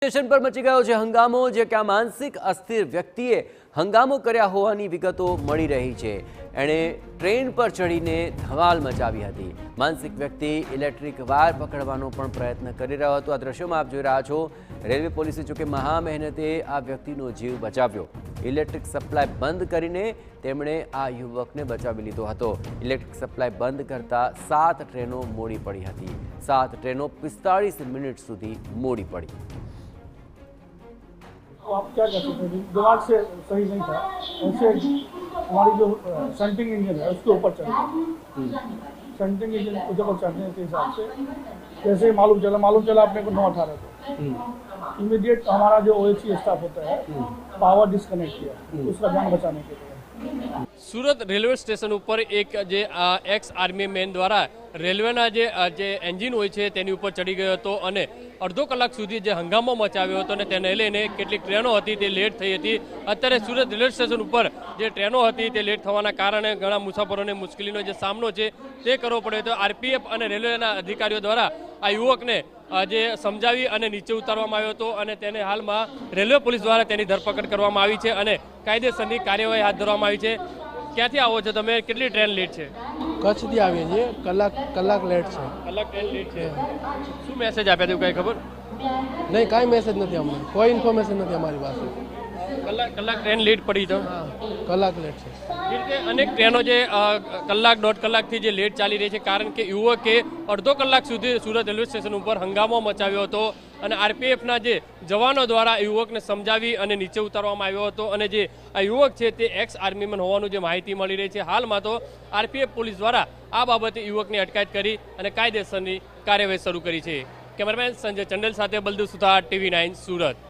Station પર મચી ગયો છે હંગામો, જે કે માનસિક અસ્થિર વ્યક્તિએ હંગામો કર્યા હોવાની વિગતો મળી રહી છે। એણે ટ્રેન પર ચડીને ધમાલ મચાવી હતી। માનસિક વ્યક્તિ ઇલેક્ટ્રિક વાયર પકડવાનો પણ પ્રયત્ન કરી રહ્યો હતો। આ દ્રશ્યોમાં આપ જોઈ રહ્યા છો। રેલવે પોલીસે જોકે મહા મહેનતે આ વ્યક્તિનો જીવ બચાવ્યો। ઇલેક્ટ્રિક સપ્લાય બંધ કરીને તેમણે આ યુવકને બચાવી લીધો હતો। ઇલેક્ટ્રિક સપ્લાય બંધ કરતા 7 ટ્રેનો મોડી પડી હતી। 7 ટ્રેનો 45 મિનિટ સુધી મોડી પડી। तो आप क्या कहते थे? दिमाग से सही नहीं था, ऐसे हमारी जो सेंटिंग इंजन है उसके ऊपर चढ़े। सेंटिंग इंजन ऊपर चढ़ने के हिसाब से जैसे ही मालूम चला अपने को 9:18 को इमीडिएट हमारा जो OHC स्टाफ होता है पावर डिस्कनेक्ट किया उसका जान बचाने के लिए। सूरत रेलवे स्टेशन पर एक जे एक्स आर्मी मैन द्वारा रेलवेना जे एंजीन होय छे तेनी उपर चढ़ी गयो हतो अने अर्धो कलाक सुधी जे हंगामो मचाव्यो हतो अने तेने लईने કેટલીક ટ્રેનો હતી તે લેટ થઈ હતી। અત્યારે સુરત રેલવે સ્ટેશન ઉપર જે ટ્રેનો હતી તે લેટ થવાના કારણે ઘણા મુસાફરોને મુશ્કેલીનો જે સામનો છે તે કરવો પડ્યો હતો। આરપીએફ અને રેલવેના અધિકારીઓ દ્વારા આ યુવકને જે સમજાવી અને નીચે ઉતારવામાં આવ્યો હતો અને તેને હાલમાં રેલવે પોલીસ દ્વારા તેની ધરપકડ કરવામાં આવી છે અને કાયદેસરની કાર્યવાહી હાથ ધરવામાં આવી છે। ક્યાંથી આવો છો તમે? કેટલી ટ્રેન લેટ છે? કચ્છથી આવીએ છીએ। કલાક લેટ છે। કલાક ટ્રેન લેટ છે। શું મેસેજ આપ્યા હતું કઈ ખબર? નહીં, કાંઈ મેસેજ નથી અમને, કોઈ ઇન્ફોર્મેશન નથી અમારી પાસે। કલાક ટ્રેન લેટ પડી તો કલાક લેટ છે। એ રીતે અનેક ટ્રેનો જે કલાક દોઢ કલાકથી જે લેટ ચાલી રહી છે કારણ કે યુવકે અડધો કલાક સુધી સુરત રેલવે સ્ટેશન ઉપર હંગામો મચાવ્યો હતો અને આરપીએફના જે જવાનો દ્વારા યુવકને સમજાવી અને નીચે ઉતારવામાં આવ્યો હતો અને જે આ યુવક છે તે એક્સ આર્મીમેન હોવાનું જે માહિતી મળી રહી છે। હાલમાં તો આરપીએફ પોલીસ દ્વારા આ બાબતે યુવકની અટકાયત કરી અને કાયદેસરની કાર્યવાહી શરૂ કરી છે। કેમેરામેન સંજય ચંડેલ સાથે બલદેવ સુથાર, TV9 સુરત।